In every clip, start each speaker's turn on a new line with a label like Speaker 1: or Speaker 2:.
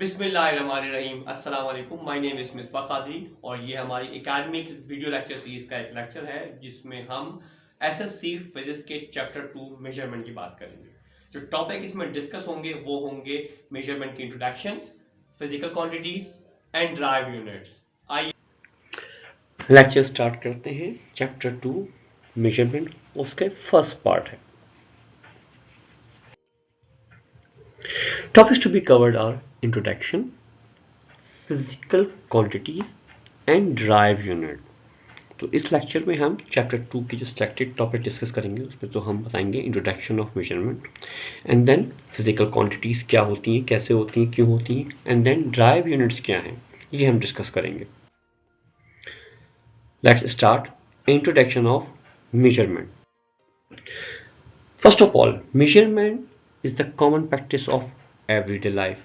Speaker 1: बिस्मिल्लाहिर्रहमानिर्रहीम अस्सलाम वालेकुम। My name is Misbah Qadri और ये हमारी एकेडमिक वीडियो लेक्चर सीरीज का एक लेक्चर है जिसमें हम एसएससी फिजिक्स के चैप्टर 2 मेजरमेंट की बात करेंगे। जो टॉपिक इसमें डिस्कस होंगे वो होंगे मेजरमेंट की introduction, physical quantities and derived units. आइए
Speaker 2: लेक्चर स्टार्ट करते हैं। चैप्टर 2 मेजरमेंट उसका फर्स्ट पार्ट है। Topics to be covered are introduction, physical quantities and derived unit. तो इस लेक्चर में हम चैप्टर 2 की जो सिलेक्टेड टॉपिक डिस्कस करेंगे उसमें तो हम बताएंगे introduction of measurement and then physical quantities क्या होती हैं, कैसे होती हैं, क्यों होती हैं एंड देन ड्राइव यूनिट्स क्या हैं, ये हम डिस्कस करेंगे। Let's start introduction of measurement. First of all, measurement is the common practice of everyday life.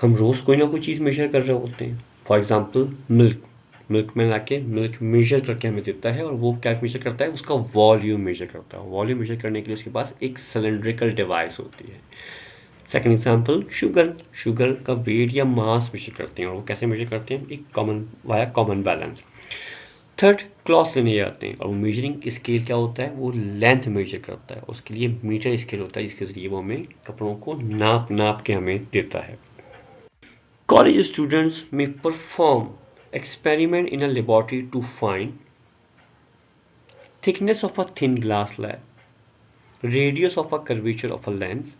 Speaker 2: हम रोज कोई ना कोई चीज मेजर कर रहे होते हैं। फॉर एग्जाम्पल मिल्क में लाके मिल्क मेजर करके हमें देता है और वो क्या मेजर करता है, उसका वॉल्यूम मेजर करता है। वॉल्यूम मेजर करने के लिए उसके पास एक सिलेंड्रिकल डिवाइस होती है। सेकेंड एग्जाम्पल शुगर का वेट या मास मेजर करते हैं और वो कैसे मेजर करते हैं, एक कॉमन बैलेंस। थर्ड, क्लॉथ लेने जाते हैं और वो मेजरिंग स्केल क्या होता है, वो लेंथ मेजर करता है। उसके लिए मीटर स्केल होता है जिसके जरिए वो हमें कपड़ों को नाप के हमें देता है। कॉलेज स्टूडेंट्स में perform experiment in a laboratory to find thickness of a thin glass slab, radius of a curvature of a lens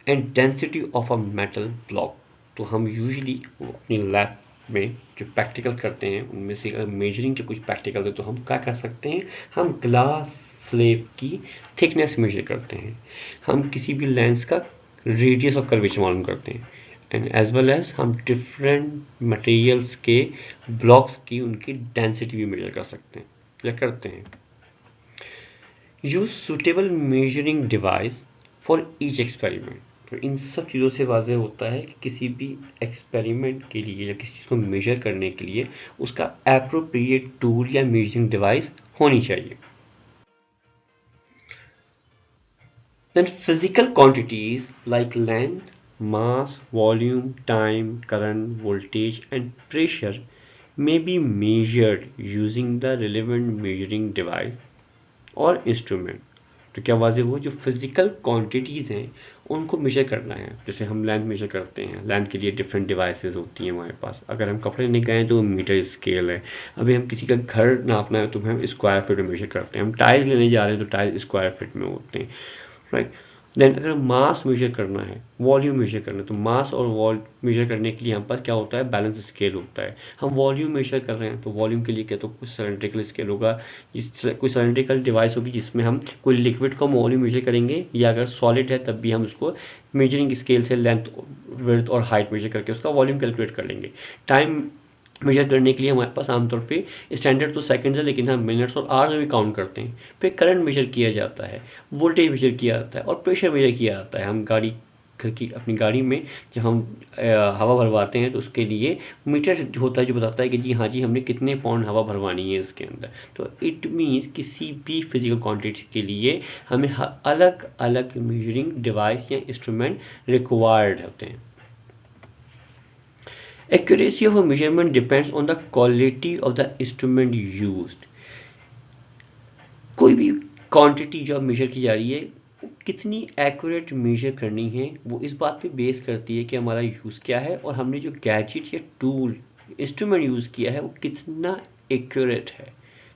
Speaker 2: and density of a metal block. तो हम यूजुअली अपनी लैब में जो प्रैक्टिकल करते हैं उनमें से अगर मेजरिंग के कुछ प्रैक्टिकल है तो हम क्या कर सकते हैं, हम ग्लास स्लेब की थिकनेस मेजर करते हैं, हम किसी भी लेंस का रेडियस ऑफ कर्वेचर मालूम करते हैं एंड एज वेल एज हम डिफरेंट मटेरियल्स के ब्लॉक्स की उनकी डेंसिटी भी मेजर कर सकते हैं या करते हैं। Use suitable measuring device for each experiment. तो इन सब चीज़ों से वाज़ेह होता है कि किसी भी एक्सपेरिमेंट के लिए या किसी चीज़ को मेजर करने के लिए उसका एप्रोप्रिएट टूल या मेजरिंग डिवाइस होनी चाहिए। Then physical quantities like length, mass, volume, time, current, voltage and pressure may be measured using the relevant measuring device or instrument. तो क्या वाज़ेह हुआ, जो फिजिकल क्वांटिटीज़ हैं उनको मेजर करना है। जैसे हम लेंथ मेजर करते हैं, लेंथ के लिए डिफरेंट डिवाइसेस होती हैं हमारे पास। अगर हम कपड़े लेने गए हैं तो मीटर स्केल है। अभी हम किसी का घर नापना है तो हम स्क्वायर फीट में मेजर करते हैं। हम टाइल्स लेने जा रहे हैं तो टाइल्स स्क्वायर फीट में होते हैं, राइट। देन अगर मास मेजर करना है, वॉल्यूम मेजर करना है, तो मास और वॉल मेजर करने के लिए हम पास क्या होता है, बैलेंस स्केल होता है। हम वॉल्यूम मेजर कर रहे हैं तो वॉल्यूम के लिए क्या, तो कुछ सिलेंड्रिकल स्केल होगा, कोई सिलेंड्रिकल डिवाइस होगी जिसमें हम कोई लिक्विड का वॉल्यूम मेजर करेंगे, या अगर सॉलिड है तब भी हम उसको मेजरिंग स्केल से लेंथ, विड्थ और हाइट मेजर करके उसका वॉल्यूम कैलकुलेट कर लेंगे। टाइम मेजर करने के लिए हमारे पास आमतौर पे स्टैंडर्ड तो सेकंड्स है, लेकिन हम मिनट्स और आवर्स में भी काउंट करते हैं। फिर करंट मेजर किया जाता है, वोल्टेज मेजर किया जाता है और प्रेशर मेजर किया जाता है। हम अपनी गाड़ी में जब हम हवा भरवाते हैं तो उसके लिए मीटर होता है जो बताता है कि जी हाँ जी हमने कितने पाउंड हवा भरवानी है इसके अंदर। तो इट मीन्स किसी भी फिजिकल क्वांटिटी के लिए हमें अलग अलग मेजरिंग डिवाइस या इंस्ट्रूमेंट रिक्वायर्ड होते हैं। Accuracy of a measurement depends on the quality of the instrument used. कोई भी क्वांटिटी जो मेजर की जा रही है वो कितनी एक्यूरेट मेजर करनी है, वो इस बात पे बेस करती है कि हमारा यूज़ क्या है और हमने जो गैजेट या टूल इंस्ट्रूमेंट यूज़ किया है वो कितना एक्यूरेट है,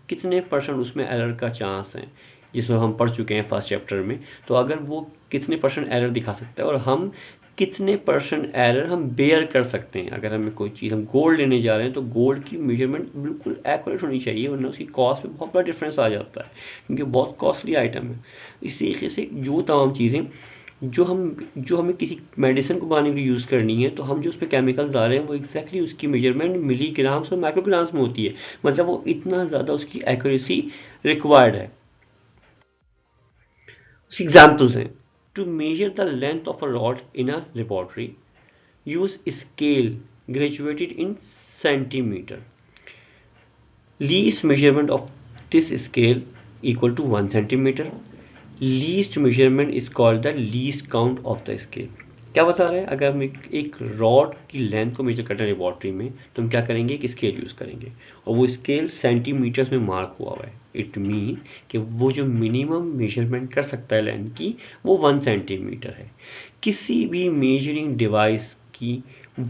Speaker 2: कितने परसेंट उसमें एरर का चांस है, जिसमें हम पढ़ चुके हैं फर्स्ट चैप्टर में। तो अगर वो कितने परसेंट एरर दिखा सकता है और हम कितने परसेंट एरर हम बेयर कर सकते हैं। अगर हमें कोई चीज़, हम गोल्ड लेने जा रहे हैं तो गोल्ड की मेजरमेंट बिल्कुल एक्यूरेट होनी चाहिए, वरना उसकी कॉस्ट में बहुत बड़ा डिफरेंस आ जाता है क्योंकि बहुत कॉस्टली आइटम है। इस तरीके से जो तमाम चीज़ें जो हमें किसी मेडिसिन को बनाने के लिए यूज़ करनी है, तो हम जो उस पर केमिकल डाल रहे हैं वो एग्जैक्टली उसकी मेजरमेंट मिलीग्राम्स और माइक्रोग्राम्स में होती है, मतलब वो इतना ज़्यादा उसकी एक्यूरेसी रिक्वायर्ड है। उसकी एग्जाम्पल्स हैं, to measure the length of a rod in a laboratory, use scale graduated in centimeter. Least measurement of this scale equal to 1 centimeter. Least measurement is called the least count of the scale. क्या बता रहा है, अगर हम एक rod की length को major करना है लेबॉर्ट्री में तो हम क्या करेंगे, एक स्केल यूज़ करेंगे और वो स्केल सेंटीमीटर्स में मार्क हुआ हुआ है। इट मीन कि वो जो मिनिमम मेजरमेंट कर सकता है लेंथ की वो 1 सेंटीमीटर है। किसी भी मेजरिंग डिवाइस की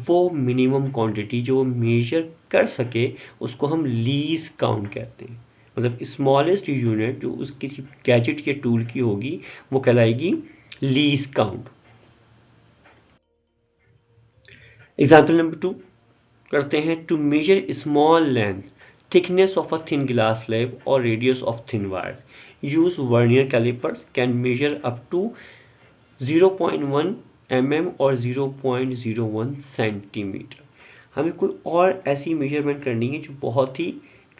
Speaker 2: वो मिनिमम क्वांटिटी जो मेजर कर सके उसको हम लीस्ट काउंट कहते हैं। मतलब स्मॉलेस्ट यूनिट जो उस किसी गैजेट या टूल की होगी वो कहलाएगी लीस्ट काउंट। एग्जाम्पल नंबर 2 करते हैं। To measure small length, thickness of a thin glass slab और radius of thin wire use vernier calipers can measure up to 0.1 mm और 0.01 सेंटीमीटर। हमें कोई और ऐसी मेजरमेंट करनी है जो बहुत ही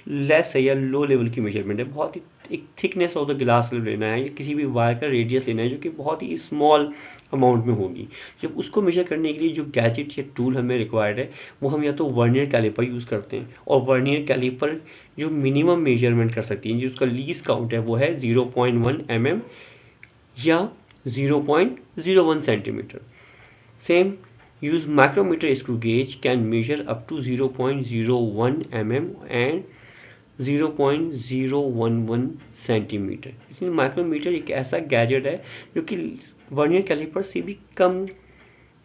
Speaker 2: लेस है या लो लेवल की मेजरमेंट है, बहुत ही एक थिकनेस ऑफ द ग्लास लेना है या किसी भी वायर का रेडियस लेना है जो कि बहुत ही स्मॉल अमाउंट में होगी। जब उसको मेजर करने के लिए जो गैजेट या टूल हमें रिक्वायर्ड है वो हम या तो वर्नियर कैलिपर यूज़ करते हैं, और वर्नियर कैलिपर जो मिनिमम मेजरमेंट कर सकती है, जो उसका लीस्ट काउंट है वो है 0.1 mm या 0.01 centimetre. Same use micrometer screw gauge can measure up to 0.01 mm and 0.011 centimetre. इसलिए माइक्रोमीटर एक ऐसा गैजेट है जो कि वर्नियर कैलिपर से भी कम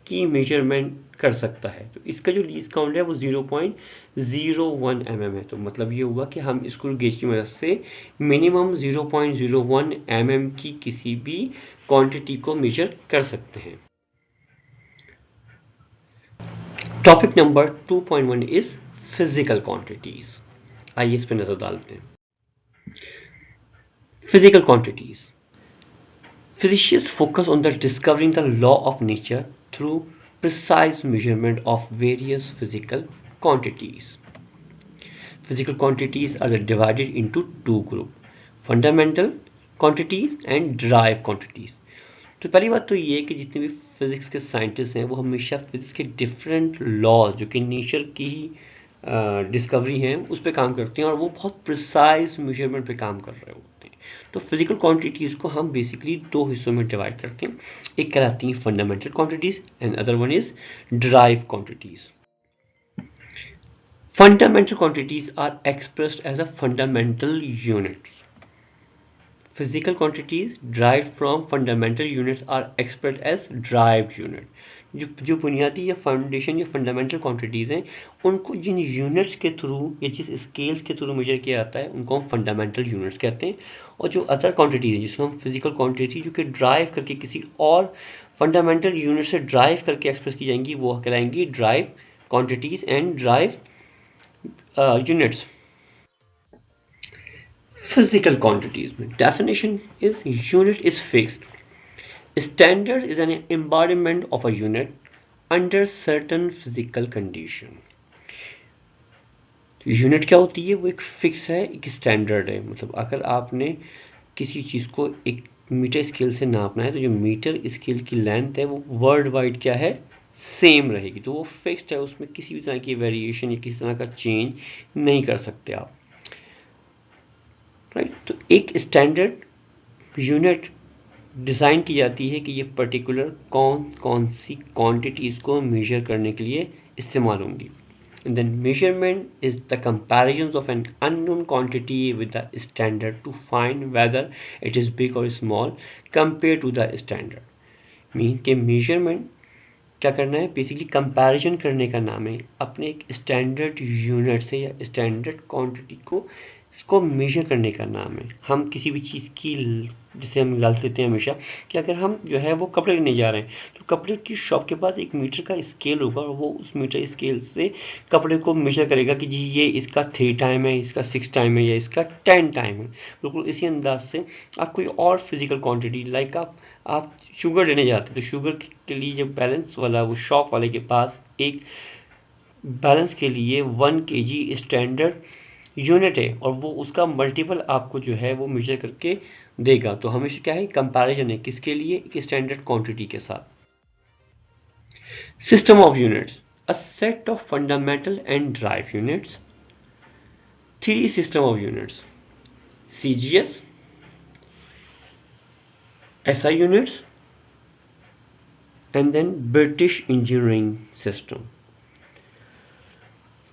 Speaker 2: की मेजरमेंट कर सकता है। तो इसका जो लीस्ट काउंट है वो 0.01 mm है। तो मतलब ये हुआ कि हम स्क्रू गेज की मदद से मिनिमम 0.01 mm की किसी भी क्वांटिटी को मेजर कर सकते हैं। Topic number 2.1 is physical quantities. आइए इस पर नजर डालते हैं। Physical quantities, physicists focus on the discovering the law of nature through precise measurement of various physical quantities. Physical quantities are divided into two groups: fundamental quantities and derived quantities. तो पहली बात तो ये है कि जितने भी फिजिक्स के साइंटिस्ट हैं वो हमेशा फिजिक्स के डिफरेंट लॉज जो कि नेचर की ही डिस्कवरी हैं उस पर काम करते हैं और वो बहुत प्रिसाइज मेजरमेंट पे काम कर रहे होते हैं। तो फिजिकल क्वांटिटीज़ को हम बेसिकली दो हिस्सों में डिवाइड करते हैं, एक कहलाती हैं fundamental quantities and other one is derived quantities. Fundamental quantities are expressed as a fundamental unit. Physical quantities derived from fundamental units are expressed as derived unit. जो बुनियादी या फाउंडेशन या फंडामेंटल क्वांटिटीज़ हैं उनको जिन यूनिट्स के through या जिस scales के थ्रू मेजर किया जाता है उनको हम फंडामेंटल यूनिट्स कहते हैं। और जो अदर क्वांटिटीज़ हैं जिसको हम फिजिकल क्वांटिटी जो कि ड्राइव करके किसी और फंडामेंटल यूनिट से ड्राइव करके एक्सप्रेस की जाएंगी वो कहलाएंगी derived quantities and derived units. Physical quantities में definition is unit is fixed. Standard is an embodiment of a unit under certain physical condition. Unit क्या होती है, वो एक फिक्स है, एक स्टैंडर्ड है। मतलब अगर आपने किसी चीज़ को एक मीटर स्केल से नापना है तो जो मीटर स्केल की लेंथ है वो वर्ल्ड वाइड क्या है, सेम रहेगी। तो वो फिक्स्ड है, उसमें किसी भी तरह की वेरिएशन या किसी तरह का चेंज नहीं कर सकते आप, राइट। तो एक स्टैंडर्ड यूनिट डिज़ाइन की जाती है कि ये पर्टिकुलर कौन सी क्वांटिटीज़ को मेजर करने के लिए इस्तेमाल होंगी। And then measurement is the comparison of an unknown quantity with the standard to find whether it is big or small compare to the standard. Mean के मेजरमेंट क्या करना है, बेसिकली कंपैरिजन करने का नाम है अपने एक स्टैंडर्ड यूनिट से या स्टैंडर्ड क्वांटिटी को इसको मेजर करने का नाम है। हम किसी भी चीज़ की, जैसे हम एग्जाम्पल लेते हैं हमेशा कि अगर हम जो है वो कपड़े लेने जा रहे हैं तो कपड़े की शॉप के पास एक मीटर का स्केल होगा और वो उस मीटर स्केल से कपड़े को मेजर करेगा कि जी ये इसका 3 टाइम है, इसका 6 टाइम है या इसका 10 टाइम है। बिल्कुल इसी अंदाज से आप कोई और फिजिकल क्वांटिटी लाइक आप शुगर लेने जाते हैं तो शुगर के लिए जब बैलेंस वाला वो शॉप वाले के पास एक बैलेंस के लिए 1 kg स्टैंडर्ड यूनिट है और वो उसका मल्टीपल आपको जो है वो मेजर करके देगा। तो हमेशा क्या है, कंपैरिजन है किसके लिए, एक स्टैंडर्ड क्वांटिटी के साथ। System of units, a set of fundamental and derived units. 3 system of units: CGS, SI units, and then British engineering system.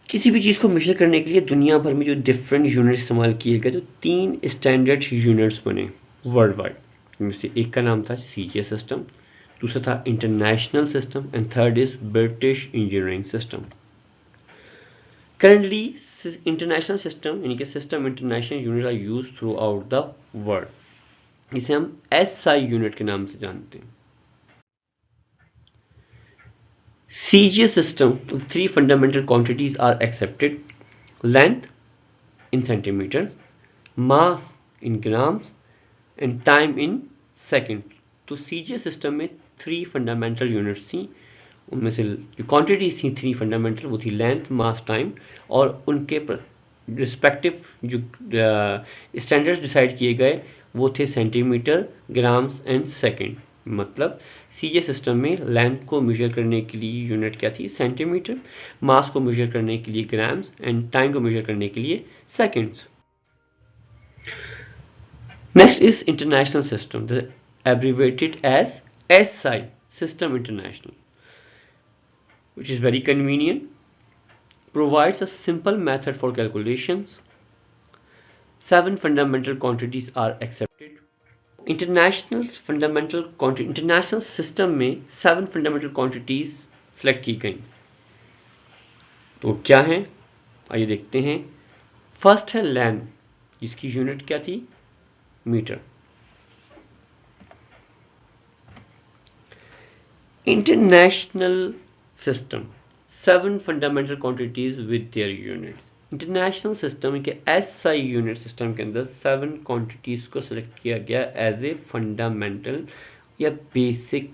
Speaker 2: किसी भी चीज़ को मेजर करने के लिए दुनिया भर में जो डिफरेंट यूनिट इस्तेमाल किए गए, तो 3 स्टैंडर्ड यूनिट्स बने वर्ल्ड वाइड, जिनमें से एक का नाम था सीजीएस सिस्टम, दूसरा था international system and third is British engineering system. Currently international system यानी कि system international unit are use throughout the world, इसे हम एसआई यूनिट के नाम से जानते हैं। CGS system, 3 fundamental quantities are accepted: length in centimeters, mass in grams and time in seconds। तो CGS सिस्टम में 3 फंडामेंटल यूनिट्स थी, उनमें से जो क्वांटिटीज थी 3 फंडामेंटल, वो थी लेंथ, मास, टाइम, और उनके रिस्पेक्टिव जो स्टैंडर्ड्स डिसाइड किए गए वो थे सेंटीमीटर, ग्राम्स एंड सेकंड। मतलब सीजीएस सिस्टम में लेंथ को मेजर करने के लिए यूनिट क्या थी, सेंटीमीटर, मास को मेजर करने के लिए ग्राम्स एंड टाइम को मेजर करने के लिए seconds. Next is international system, abbreviated as SI, System International, which is very convenient, provides a simple method for calculations. 7 fundamental quantities are accepted. International system में 7 fundamental quantities select की गई, तो क्या है आइए देखते हैं। फर्स्ट है लेंथ, जिसकी यूनिट क्या थी, metre. International system 7 fundamental quantities with their unit. International system के एसआई यूनिट सिस्टम के अंदर 7 क्वांटिटीज को सिलेक्ट किया गया एज ए फंडामेंटल या बेसिक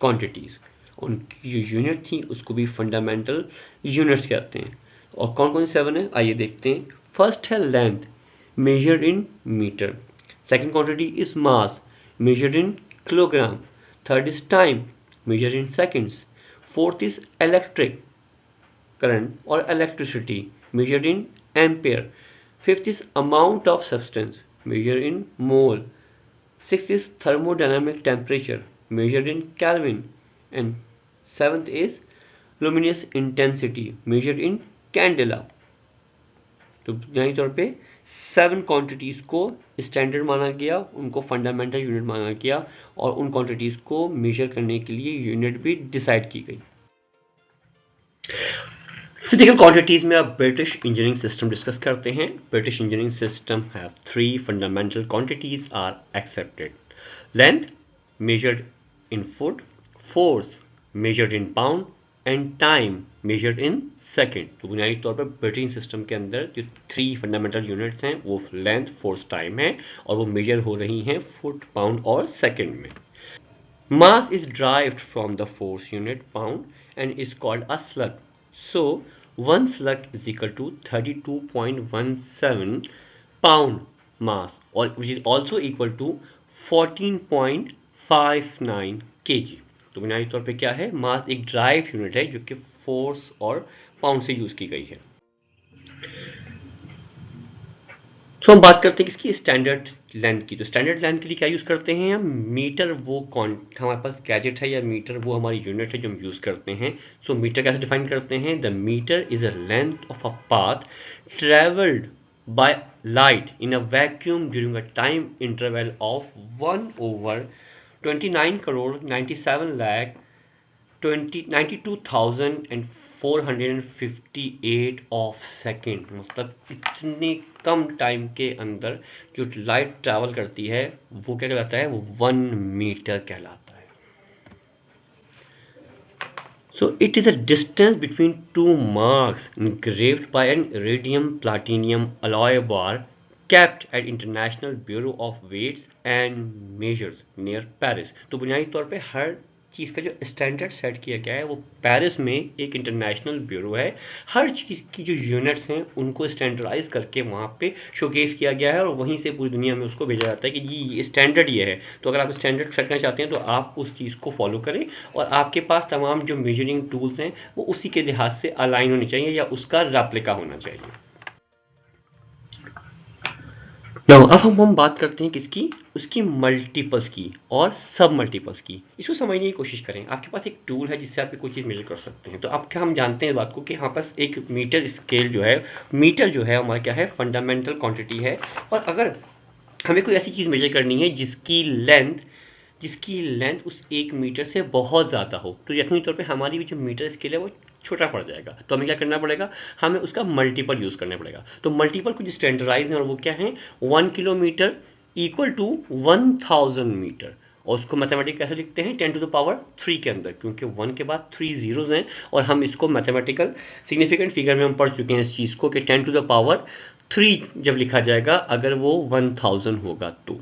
Speaker 2: क्वांटिटीज। उनकी जो यूनिट थी उसको भी फंडामेंटल यूनिट्स कहते हैं। और कौन कौन से 7 है आइए देखते हैं। फर्स्ट है length, measured in metre. Second quantity is mass, measured in kilogram. Third is time, measured in seconds. Fourth is electric current or electricity, measured in ampere. Fifth is amount of substance, measured in mole. Sixth is thermodynamic temperature, measured in Kelvin. And seventh is luminous intensity, measured in candela. तो बुनियादी तौर पे 7 quantities को standard माना गया, उनको fundamental unit माना गया, और उन क्वांटिटीज को मेजर करने के लिए यूनिट भी डिसाइड की गई। फिजिकल क्वांटिटीज में अब ब्रिटिश इंजीनियरिंग सिस्टम डिस्कस करते हैं। British engineering system have 3 fundamental quantities are accepted: length measured in foot, force measured in pound and time measured in second. तो बुनियादी तौर पर ब्रिटिश सिस्टम के अंदर जो 3 फंडामेंटल यूनिट्स हैं वो लेंथ, फोर्स, टाइम है, और वो मेजर हो रही हैं फुट, पाउंड और सेकेंड में। Mass is derived from the force unit pound and is called a slug. So 1 slug is equal to 32.17 pound mass, or which is also equal to 14.59 kg। तो बुनियादी तौर पे क्या है, मास एक ड्राइव यूनिट है जो कि फोर्स और पाउंड से यूज की गई है। तो हम बात करते हैं इसकी स्टैंडर्ड लेंथ की। तो स्टैंडर्ड लेंथ के लिए क्या यूज करते हैं हम, मीटर। वो हमारे पास गैजेट है या मीटर वो हमारी यूनिट है जो हम यूज करते हैं। सो मीटर कैसे डिफाइन करते हैं, the metre is a length of a path travelled by light in a vacuum during a time interval of 1/29,97,92,458 of second. मतलब इतने कम टाइम के अंदर जो लाइट ट्रैवल करती है वो क्या कहलाता है, वो 1 मीटर कहलाता है। So it is a distance between 2 marks engraved by an iridium platinum alloy bar kept at International Bureau of Weights and Measures near Paris। तो बुनियादी तौर पे हर चीज़ का जो स्टैंडर्ड सेट किया गया है वो पेरिस में एक इंटरनेशनल ब्यूरो है। हर चीज़ की जो यूनिट्स हैं उनको स्टैंडर्डाइज करके वहाँ पे शोकेस किया गया है और वहीं से पूरी दुनिया में उसको भेजा जाता है कि ये स्टैंडर्ड ये है। तो अगर आप स्टैंडर्ड सेट करना चाहते हैं तो आप उस चीज़ को फॉलो करें और आपके पास तमाम जो मेजरिंग टूल्स हैं वो उसी के लिहाज से अलाइन होने चाहिए या उसका रेप्लिका होना चाहिए। नाउ अब हम बात करते हैं किसकी, उसकी मल्टीपल्स की और सब मल्टीपल्स की। इसको समझने की कोशिश करें। आपके पास एक टूल है जिससे आप कोई चीज़ मेजर कर सकते हैं। तो अब क्या हम जानते हैं इस बात को कि हमारे पास एक मीटर स्केल जो है, मीटर जो है हमारा क्या है, फंडामेंटल क्वांटिटी है। और अगर हमें कोई ऐसी चीज़ मेजर करनी है जिसकी लेंथ उस 1 मीटर से बहुत ज़्यादा हो, तो यकीनी तौर पे हमारी भी जो मीटर स्केल है वो छोटा पड़ जाएगा। तो हमें क्या करना पड़ेगा, हमें उसका मल्टीपल यूज़ करना पड़ेगा। तो मल्टीपल कुछ स्टैंडर्डाइज है और वो क्या है, 1 किलोमीटर इक्वल टू 1000 मीटर। और उसको मैथमेटिक कैसे लिखते हैं, 10 टू द पावर 3 के अंदर, क्योंकि 1 के बाद 3 जीरोज हैं। और हम इसको मैथमेटिकल सिग्निफिकेंट फिगर में हम पढ़ चुके हैं इस चीज़ को कि 10 टू द पावर 3 जब लिखा जाएगा अगर वो 1000 होगा तो।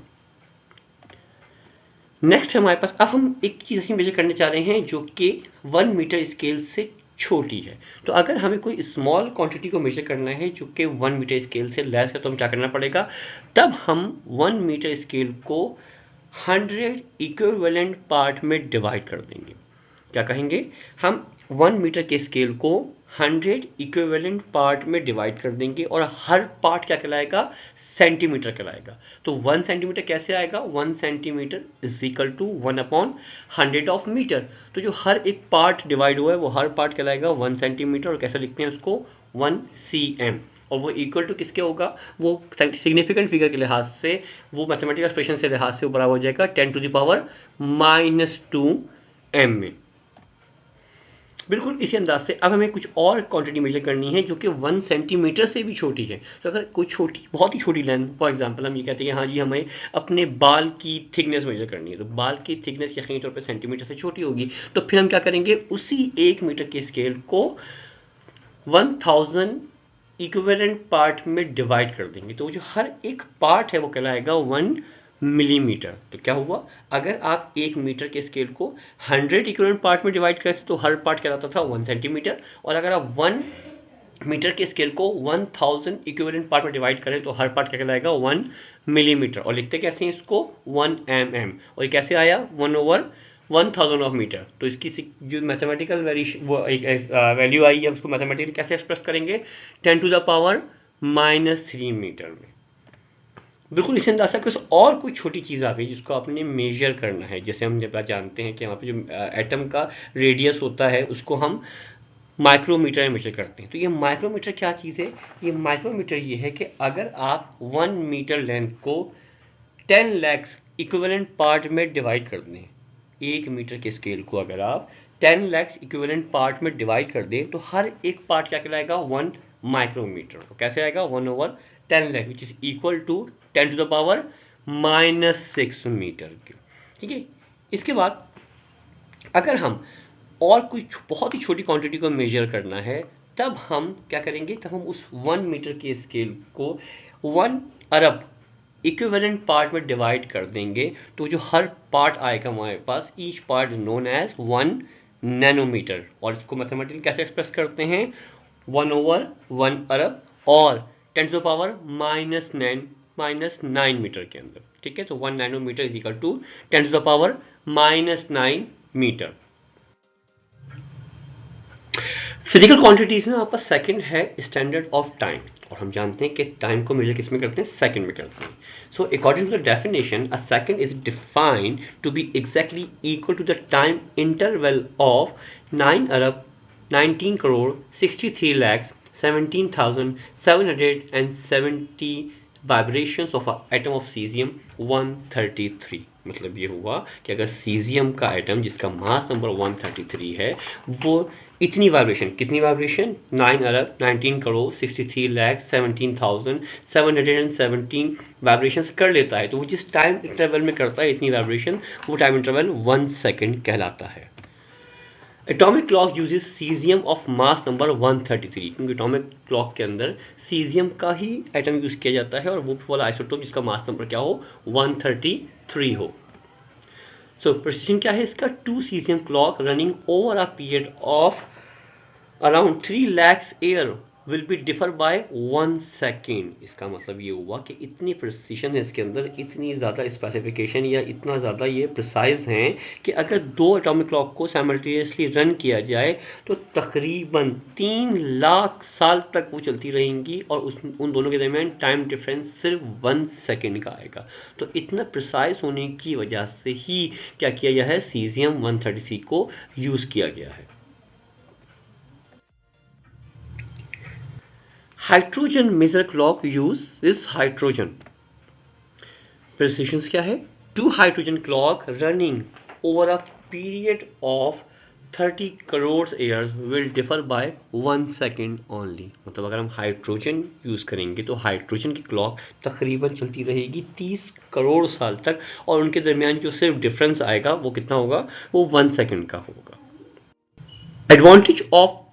Speaker 2: नेक्स्ट हमारे पास, अब हम एक चीज़ ऐसी मेजर करने जा रहे हैं जो कि 1 मीटर स्केल से छोटी है। तो अगर हमें कोई स्मॉल क्वांटिटी को मेजर करना है जो कि 1 मीटर स्केल से लेस है, तो हम क्या करना पड़ेगा, तब हम 1 मीटर स्केल को 100 इक्विवेलेंट पार्ट में डिवाइड कर देंगे। क्या कहेंगे, हम 1 मीटर के स्केल को 100 इक्विवेलेंट पार्ट में डिवाइड कर देंगे और हर पार्ट क्या कहलाएगा, सेंटीमीटर कहलाएगा। तो 1 सेंटीमीटर कैसे आएगा, 1 centimetre is equal to 1/100 of metre. तो जो हर एक पार्ट डिवाइड हुआ है वो हर पार्ट कहलाएगा 1 सेंटीमीटर। और कैसे लिखते हैं उसको, 1 cm। और वो इक्वल टू किसके होगा, वो सिग्निफिकेंट फिगर के लिहाज से, वो मैथमेटिकल एक्सप्रेशन से लिहाज से वो बराबर हो जाएगा 10 टू द पावर -2 m में। बिल्कुल इसी अंदाज से अब हमें कुछ और क्वांटिटी मेजर करनी है जो कि 1 सेंटीमीटर से भी छोटी है। तो अगर कोई छोटी, बहुत ही छोटी लेंथ, फॉर एग्जांपल हम ये कहते हैं हाँ जी हमें अपने बाल की थिकनेस मेजर करनी है, तो बाल की थिकनेस यकीनी तौर पे सेंटीमीटर से छोटी होगी। तो फिर हम क्या करेंगे, उसी 1 मीटर के स्केल को 1000 इक्विवेलेंट पार्ट में डिवाइड कर देंगे। तो जो हर एक पार्ट है वो कहलाएगा 1 मिलीमीटर। तो क्या हुआ, अगर आप 1 मीटर के स्केल को 100 इक्विवेलेंट पार्ट में डिवाइड करते तो हर पार्ट कहलाता था 1 सेंटीमीटर। और अगर आप 1 मीटर के स्केल को 1000 इक्विवेलेंट पार्ट में डिवाइड करें तो हर पार्ट क्या कहलाएगा, 1 मिलीमीटर। और लिखते कैसे हैं इसको, 1 mm। और ये कैसे आया, 1/1000 ऑफ मीटर। तो इसकी जो मैथमेटिकल वैल्यू आई है उसको मैथमेटिकली कैसे एक्सप्रेस करेंगे, 10 टू द पावर -3 मीटर में। बिल्कुल इसी अंदाज से कुछ और कुछ छोटी चीज़ आ गई जिसको आपने मेजर करना है। जैसे हम जब जानते हैं कि वहाँ पे जो एटम का रेडियस होता है उसको हम माइक्रोमीटर में मेजर करते हैं। तो ये माइक्रोमीटर क्या चीज़ है, ये माइक्रोमीटर ये है कि अगर आप 1 मीटर लेंथ को 10 लाख इक्विवेलेंट पार्ट में डिवाइड कर दें, 1 मीटर के स्केल को अगर आप 10 लाख इक्विवेलेंट पार्ट में डिवाइड कर दें तो हर एक पार्ट क्या कहलाएगा, 1 माइक्रोमीटर। तो कैसे आएगा, 1/10 lakh which is equal to 10 to the power -6 metre की। ठीक है, इसके बाद अगर हम और कुछ बहुत ही छोटी क्वांटिटी को मेजर करना है तब हम क्या करेंगे, तब हम उस 1 मीटर के स्केल को 1 अरब इक्विवेलेंट पार्ट में डिवाइड कर देंगे। तो जो हर पार्ट आएगा हमारे पास, each part known as 1 nanometer. और इसको मैथमेटिकली कैसे एक्सप्रेस करते हैं, 1/1 अरब और 10 टू द पावर -9 मीटर के अंदर। ठीक है, तो 1 nanometre is equal to 10 to the power -9 metre. Physical quantities में आपका सेकंड है स्टैंडर्ड ऑफ टाइम। और हम जानते हैं कि टाइम को मेजर किस में करते हैं, सेकंड में करते हैं। So according to the definition, a second is defined to be exactly equal to the time interval of 9 अरब 19 crore 63 lakh 17,770 vibrations of atom of caesium 133। मतलब ये हुआ कि अगर सीजियम का एटम जिसका मास नंबर 133 है वो इतनी वाइब्रेशन, कितनी वाइब्रेशन, 9 अरब 19 करोड़ 63 लाख 17,717 वाइब्रेशंस कर लेता है, तो वो जिस टाइम इंटरवल में करता है इतनी वाइब्रेशन, वो टाइम इंटरवल 1 सेकेंड कहलाता है। Atomic clock uses caesium of mass number 133, क्योंकि एटॉमिक क्लॉक के अंदर सीजियम का ही एटम यूज किया जाता है और वो वाला आइसोटोप जिसका मास नंबर क्या हो, 133 हो। सो प्रिसिजन क्या है इसका, 2 caesium clock running over a period of around 3 lakhs year will be differ by 1 second. इसका मतलब ये हुआ कि इतनी प्रिसीशन है इसके अंदर, इतनी ज़्यादा स्पेसिफिकेशन या इतना ज़्यादा ये प्रिसाइज हैं कि अगर 2 एटॉमिक क्लॉक को साइमल्टेनियसली रन किया जाए तो तकरीबन 3 लाख साल तक वो चलती रहेंगी और उन दोनों के दरमियान टाइम डिफरेंस सिर्फ 1 सेकेंड का आएगा। तो इतना प्रिसाइज होने की वजह से ही क्या किया गया है, सीजियम 133 को यूज़ किया गया है। Hydrogen maser clock use is hydrogen. Precision क्या है, 2 hydrogen clock running over a period of 30 crore years will differ by 1 second only. मतलब अगर हम हाइड्रोजन यूज करेंगे तो हाइड्रोजन की क्लॉक तकरीबन चलती रहेगी 30 करोड़ साल तक और उनके दरमियान जो सिर्फ डिफरेंस आएगा वो कितना होगा, वो 1 सेकेंड का होगा। Advantage of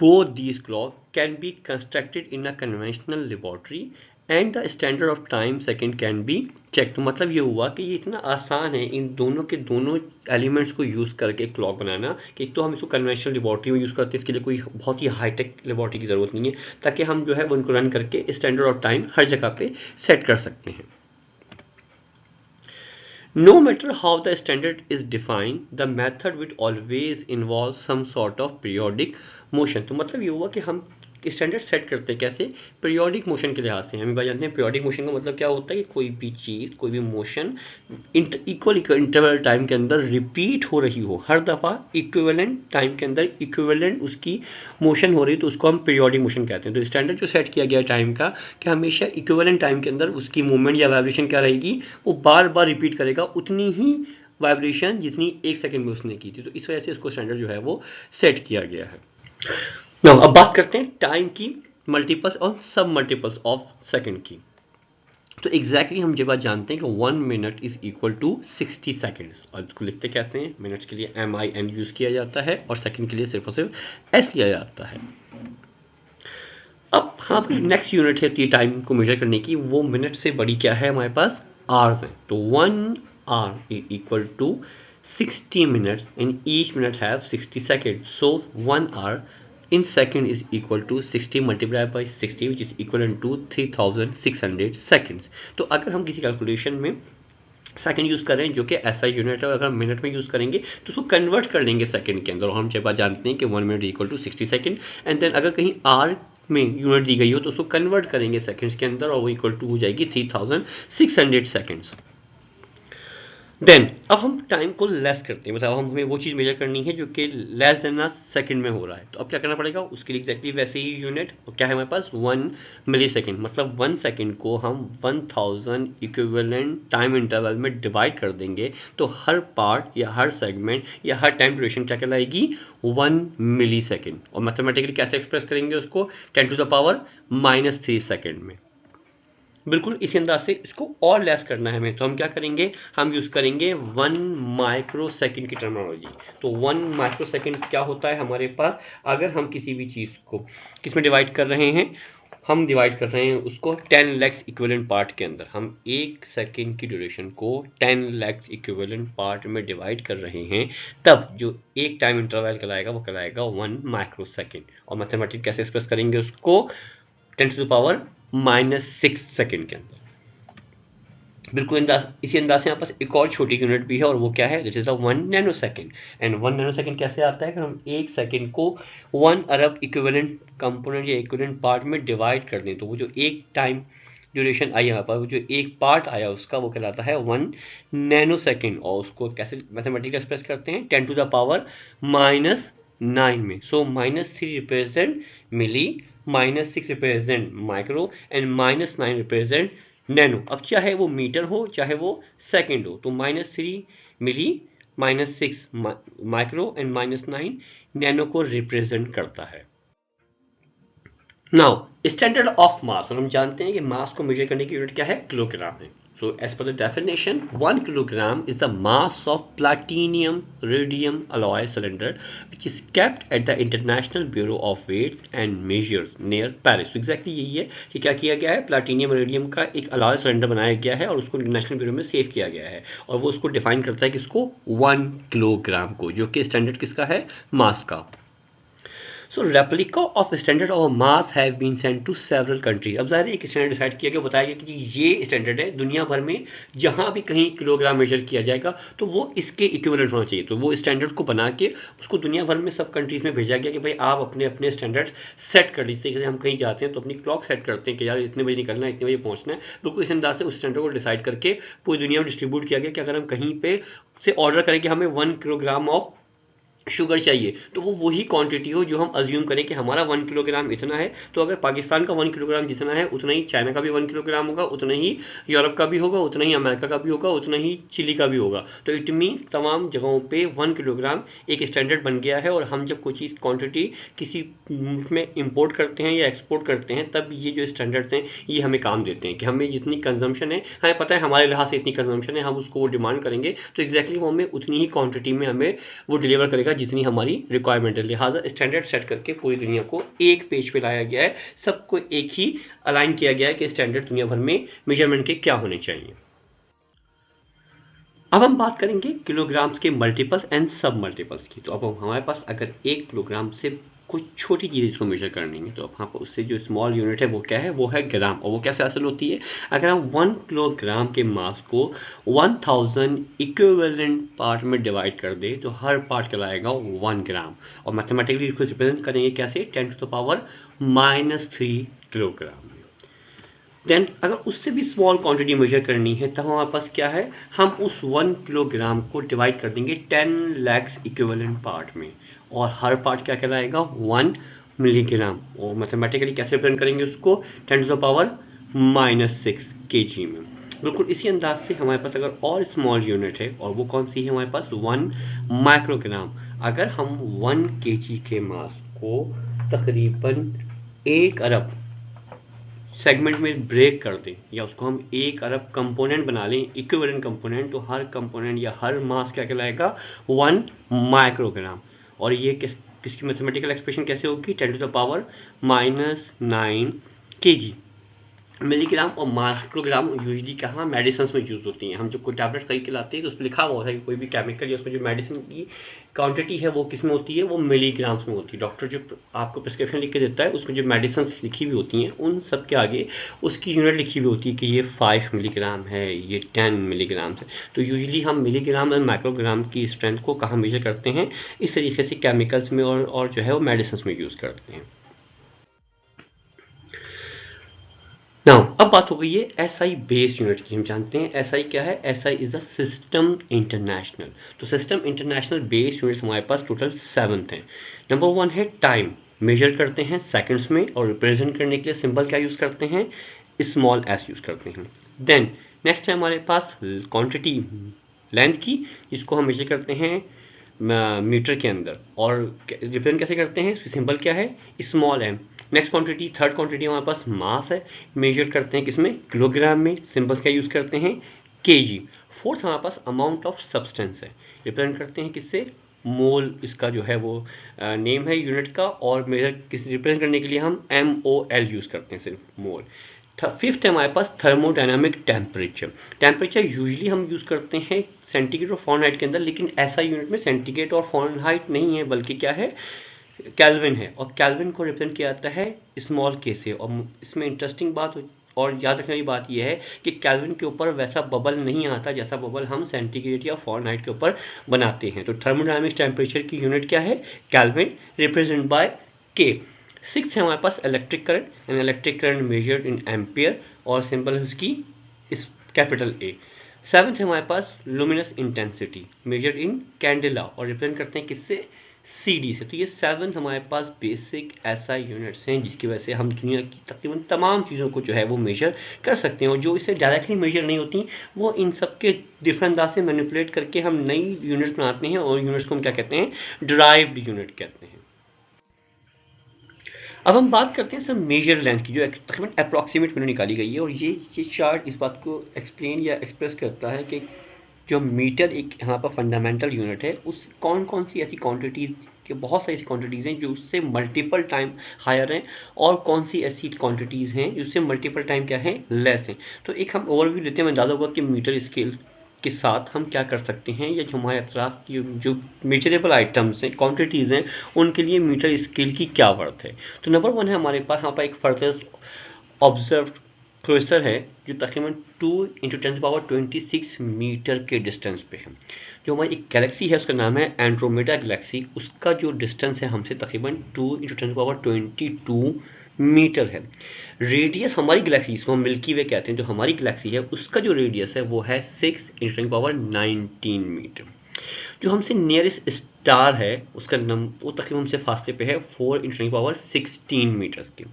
Speaker 2: both these clocks can be constructed in a conventional laboratory and the standard of time second can be checked। तो मतलब ये हुआ कि ये इतना आसान है इन दोनों के दोनों एलिमेंट्स को यूज़ करके क्लॉक बनाना कि एक तो हम इसको कन्वेंशनल लेबॉर्ट्री में यूज़ करते हैं, इसके लिए कोई बहुत ही हाईटेक लेबॉर्ट्री की ज़रूरत नहीं है, ताकि हम जो है वो उनको रन करके स्टैंडर्ड ऑफ टाइम हर जगह पे सेट कर सकते हैं। No matter how the standard is defined, the method will always involve some sort of periodic motion। तो मतलब ये हुआ कि हम स्टैंडर्ड सेट करते हैं कैसे, पीरियोडिक मोशन के लिहाज से। हम बात जानते हैं पीरियोडिक मोशन का मतलब क्या होता है कि कोई भी चीज़, कोई भी मोशन इक्वल इंटरवल टाइम के अंदर रिपीट हो रही हो, हर दफ़ा इक्विवेलेंट टाइम के अंदर इक्विवेलेंट उसकी मोशन हो रही है, तो उसको हम पीरियोडिक मोशन कहते हैं। तो स्टैंडर्ड जो सेट किया गया टाइम का कि हमेशा इक्विवेलेंट टाइम के अंदर उसकी मूवमेंट या वाइब्रेशन क्या रहेगी, वो बार बार रिपीट करेगा उतनी ही वाइब्रेशन जितनी 1 सेकेंड में उसने की थी। तो इस वजह से इसको स्टैंडर्ड जो है वो सेट किया गया है। नाउ अब बात करते हैं टाइम की मल्टीपल्स और सब मल्टीपल्स ऑफ सेकंड की। तो एग्जैक्टली हम ये बात जानते हैं कि 1 minute is equal to 60 seconds. और इसको लिखते कैसे हैं, मिनट्स के लिए MIN यूज किया जाता है और सेकंड के लिए सिर्फ और सिर्फ S लिया जाता है। अब हाँ, नेक्स्ट यूनिट है टाइम को मेजर करने की, वो मिनट से बड़ी क्या है, हमारे पास आवर्स है। तो 1 hour is equal to 60 minutes and each minute have 60 second. So 1 hour in second is equal to 60 multiplied by 60 which is equivalent to 3600 seconds। तो अगर हम किसी कैलकुलेशन में सेकंड यूज कर रहे हैं जो कि SI यूनिट है, और अगर हम मिनट में यूज करेंगे तो उसको कन्वर्ट कर लेंगे सेकंड के अंदर। और हम जब जानते हैं कि 1 minute equal to 60 second and then अगर कहीं आर में यूनिट दी गई हो तो उसको कन्वर्ट करेंगे सेकंड्स के अंदर और वो इक्वल टू हो जाएगी 3600 सेकंड्स। देन अब हम टाइम को लेस करते हैं, मतलब हमें वो चीज़ मेजर करनी है जो कि लेस देन अ सेकेंड में हो रहा है। तो अब क्या करना पड़ेगा, उसके लिए एग्जैक्टली वैसे ही यूनिट क्या है हमारे पास, 1 मिली सेकेंड। मतलब 1 सेकेंड को हम 1000 इक्विवेलेंट टाइम इंटरवल में डिवाइड कर देंगे तो हर पार्ट या हर सेगमेंट या हर टाइम ड्यूरेशन क्या कहलाएगी, 1 मिली सेकेंड। और मैथमेटिकली कैसे एक्सप्रेस करेंगे उसको, 10⁻³ सेकेंड में। बिल्कुल इसी अंदाज से इसको और लेस करना है हमें, तो हम क्या करेंगे, हम यूज़ करेंगे 1 माइक्रो सेकेंड की टर्मिनोलॉजी। तो 1 माइक्रो सेकेंड क्या होता है हमारे पास, अगर हम किसी भी चीज़ को किस में डिवाइड कर रहे हैं, हम डिवाइड कर रहे हैं उसको 10 लैक्स इक्विवेलेंट पार्ट के अंदर। हम 1 सेकेंड की ड्यूरेशन को 10 लैक्स इक्विवेलेंट पार्ट में डिवाइड कर रहे हैं, तब जो एक टाइम इंटरवल कहलाएगा वो कहलाएगा 1 माइक्रो सेकेंड। और मैथमेटिक कैसे एक्सप्रेस करेंगे उसको, 10⁻⁻6 सेकेंड के अंदर। बिल्कुल इसी अंदाज से यहाँ पास एक और छोटी यूनिट भी है और वो क्या है, this is the 1 nano second. And 1 nano second कैसे आता है कि हम 1 सेकेंड को 1 अरब इक्विवेलेंट कंपोनेंट या इक्विवेलेंट पार्ट में डिवाइड कर दें, तो वो जो एक टाइम ड्यूरेशन आई यहाँ पर, वो जो एक पार्ट आया उसका वो कहलाता है 1 नैनो सेकेंड। और उसको कैसे मैथमेटिकली एक्सप्रेस करते हैं, 10⁻⁻9 में। So -3 represent milli, -6 represent micro and -9 represent nano. अब चाहे वो मीटर हो चाहे वो सेकेंड हो, तो -3 मिली, -6 माइक्रो एंड -9 नैनो को रिप्रेजेंट करता है। नाउ स्टैंडर्ड ऑफ मास, और हम जानते हैं कि मास को मेजर करने की यूनिट क्या है, किलोग्राम है। So as per the definition, 1 kilogram is the mass of platinum rhodium alloy cylinder which is kept at the International Bureau of Weights and Measures near Paris। So exactly यही है कि क्या किया गया है, प्लाटीनियम रेडियम का एक alloy cylinder बनाया गया है और उसको इंटरनेशनल ब्यूरो में सेव किया गया है, और वो उसको डिफाइन करता है किसको, 1 किलोग्राम को, जो कि स्टैंडर्ड किसका है, मास का। So replica of standard of mass have been sent to several countries. अब ज़ाहिर है एक स्टैंडर्ड डिसाइड किया गया, बताया गया कि ये स्टैंडर्ड है दुनिया भर में जहाँ भी कहीं किलोग्राम मेजर किया जाएगा तो वो इसके इक्विवेलेंट होना चाहिए। तो वो स्टैंडर्ड को बना के उसको दुनिया भर में सब कंट्रीज में भेजा गया कि भाई आप अपने अपने स्टैंडर्ड सेट कर लीजिए। जैसे हम कहीं जाते हैं तो अपनी क्लॉक सेट करते हैं कि यार इतने बजे निकलना है, इतने बजे पहुँचना है। बिल्कुल इस अंदाज से उस स्टैंडर्ड को डिसाइड करके पूरी दुनिया में डिस्ट्रीब्यूट किया गया कि अगर हम कहीं पे से ऑर्डर करें कि हमें 1 किलोग्राम ऑफ शुगर चाहिए तो वो वही क्वांटिटी हो जो हम अज्यूम करें कि हमारा 1 किलोग्राम इतना है। तो अगर पाकिस्तान का 1 किलोग्राम जितना है उतना ही चाइना का भी 1 किलोग्राम होगा, उतना ही यूरोप का भी होगा, उतना ही अमेरिका का भी होगा, उतना ही चिली का भी होगा। तो इट मीन्स तमाम जगहों पे 1 किलोग्राम एक स्टैंडर्ड बन गया है। और हम जब कोई चीज़ क्वांटिटी किसी मुल्क में इंपोर्ट करते हैं या एक्सपोर्ट करते हैं तब ये जो स्टैंडर्ड्स हैं ये हमें काम देते हैं कि हमें जितनी कंजम्पशन है, हमें पता है हमारे लिहाज से इतनी कंजम्पशन है, हम उसको वो डिमांड करेंगे तो एग्जैक्टली वो हमें उतनी ही क्वांटिटी में हमें वो डिलीवर करेगा जितनी हमारी रिक्वायरमेंट है। लिहाजा स्टैंडर्ड सेट करके पूरी दुनिया को एक पेज पे लाया गया है, सबको एक ही अलाइन किया गया है कि स्टैंडर्ड दुनिया भर में मेजरमेंट के क्या होने चाहिए। अब हम बात करेंगे किलोग्राम्स के मल्टीपल्स एंड सब मल्टीपल्स की। तो अब हमारे पास अगर 1 किलोग्राम से कुछ छोटी चीज़ इसको मेजर करनी है तो अब यहाँ पर उससे जो स्मॉल यूनिट है वो क्या है, वो है ग्राम। और वो कैसे हासिल होती है, अगर हम 1 किलोग्राम के मास को 1000 इक्विवेलेंट पार्ट में डिवाइड कर दे तो हर पार्ट कहलाएगा 1 ग्राम। और मैथमेटिकली इसको रिप्रेजेंट करेंगे कैसे, 10⁻³ किलोग्राम। देन अगर उससे भी स्मॉल क्वांटिटी मेजर करनी है तब हमारे पास क्या है, हम उस 1 किलोग्राम को डिवाइड कर देंगे 10 lakhs इक्विवेलेंट पार्ट में और हर पार्ट क्या कहलाएगा 1 मिलीग्राम। और मैथमेटिकली कैसे रिप्रेजेंट करेंगे उसको 10⁻⁻⁶ kg में। बिल्कुल इसी अंदाज से हमारे पास अगर और स्मॉल यूनिट है और वो कौन सी है हमारे पास 1 माइक्रोग्राम। अगर हम 1 kg के मास को तकरीबन 1 अरब सेगमेंट में ब्रेक कर दें या उसको हम 1 अरब कंपोनेंट बना लें, इक्विवेलेंट कंपोनेंट, तो हर कंपोनेंट या हर मास क्या कहलाएगा 1 माइक्रोग्राम। और ये किसकी मैथमेटिकल एक्सप्रेशन कैसे होगी, 10⁻⁹ kg। मिलीग्राम और माइक्रोग्राम यूजली कहाँ मेडिसिन में यूज होती हैं। हम जब कोई टैबलेट खरीद के लाते हैं तो उस पर लिखा हुआ है कि कोई भी केमिकल या उसमें जो मेडिसिन की क्वांटिटी है वो किस में होती है, वो मिलीग्राम्स में होती है। डॉक्टर जो आपको प्रिस्क्रिप्शन लिख के देता है उसमें जो मेडिसिन लिखी हुई होती हैं उन सब के आगे उसकी यूनिट लिखी हुई होती है कि ये 5 मिलीग्राम है, ये 10 मिलीग्राम है। तो यूजली हम मिलीग्राम और माइक्रोग्राम की स्ट्रेंथ को कहाँ मेजर करते हैं, इस तरीके से केमिकल्स में और जो है वो मेडिसिन में यूज़ करते हैं। नाउ अब बात हो गई है एसआई बेस यूनिट की। हम जानते हैं एसआई क्या है, SI is the system international. तो सिस्टम इंटरनेशनल बेस यूनिट्स हमारे पास टोटल 7 हैं। नंबर 1 है टाइम, मेजर करते हैं सेकंड्स में और रिप्रेजेंट करने के लिए सिंबल क्या यूज़ करते हैं, स्मॉल एस यूज़ करते हैं। देन नेक्स्ट है हमारे पास क्वांटिटी लेंथ की, जिसको हम मेजर करते हैं मीटर के अंदर और रिप्रेजेंट कैसे करते हैं, इसकी सिंबल क्या है, small m. Next quantity, third quantity हमारे पास मास है, मेजर करते हैं किसमें, किलोग्राम में, सिंबल्स क्या यूज़ करते हैं, केजी। फोर्थ हमारे पास अमाउंट ऑफ सब्सटेंस है, रिप्रेजेंट करते हैं किससे, मोल, इसका जो है वो नेम है यूनिट का। और मेजर किस रिप्रेजेंट करने के लिए हम MOL यूज़ करते हैं, सिर्फ मोल। फिफ्थ है हमारे पास थर्मोडायनामिक टेम्परेचर। टेम्परेचर यूजली हम यूज़ करते हैं सेंटीग्रेड और फॉरेनहाइट के अंदर, लेकिन ऐसा यूनिट में सेंटीग्रेड और फॉरेनहाइट नहीं है बल्कि क्या है, केल्विन है। और केल्विन को रिप्रेजेंट किया जाता है स्मॉल के से। और इसमें इंटरेस्टिंग बात और याद रखने वाली बात यह है कि केल्विन के ऊपर वैसा बबल नहीं आता जैसा बबल हम सेंटीग्रेड या फॉरेनहाइट के ऊपर बनाते हैं। तो थर्मोडायनामिक टेम्परेचर की यूनिट क्या है, kelvin, represent by K. Six है हमारे पास electric current, and electric current measured in ampere और सिंबल है उसकी इस कैपिटल ए। सेवन्थ है हमारे पास luminous intensity measured in candela और रिप्रेजेंट करते हैं किससे, CD से। तो ये 7 हमारे पास बेसिक SI यूनिट्स हैं जिसकी वजह से हम दुनिया की तकरीबन तमाम चीज़ों को जो है वो मेजर कर सकते हैं। और जो इससे डायरेक्टली मेजर नहीं होती वो इन सब के डिफरेंट अंदाज से मैनिपुलेट करके हम नई यूनिट्स बनाते हैं और यूनिट्स को हम क्या कहते हैं, डिराइव्ड यूनिट कहते हैं। अब हम बात करते हैं सर मेजर लेंथ की, जो तकरीबन अप्रॉक्सीमेट मैंने निकाली गई है। और ये चार्ट इस बात को एक्सप्लेन या एक्सप्रेस करता है कि जो मीटर एक यहाँ पर फंडामेंटल यूनिट है, उस कौन कौन सी ऐसी क्वांटिटीज़ के बहुत सारी ऐसी क्वांटिटीज़ हैं जो उससे मल्टीपल टाइम हायर हैं और कौन सी ऐसी क्वांटिटीज़ हैं जिससे मल्टीपल टाइम क्या है, लेस हैं। तो एक हम ओवरव्यू लेते हैं, अंदाज़ा होगा कि मीटर स्केल के साथ हम क्या कर सकते हैं, या जो हमारे अतराफ की जो मेजरेबल आइटम्स हैं, क्वांटिटीज़ हैं, उनके लिए मीटर स्केल की क्या वर्थ है। तो नंबर 1 है हमारे पास यहाँ पर एक फर्दर ऑब्जर्व क्रोसर है जो तकरीबन 2 × 10⁻26 मीटर के डिस्टेंस पे है। जो हमारी एक गैलेक्सी है उसका नाम है एंड्रोमेडा गैलेक्सी, उसका जो डिस्टेंस है हमसे तकरीबन 2 × 10⁻22 मीटर है। रेडियस हमारी गैलेक्सी, जिसको हम मिल्की वे कहते हैं, जो हमारी गैलेक्सी है उसका जो रेडियस है वो है 6 × 10⁻19 मीटर। जो हमसे नियरेस्ट स्टार है उसका वो तकरीबन हमसे फासले पे है 4 × 10⁻16 मीटर के।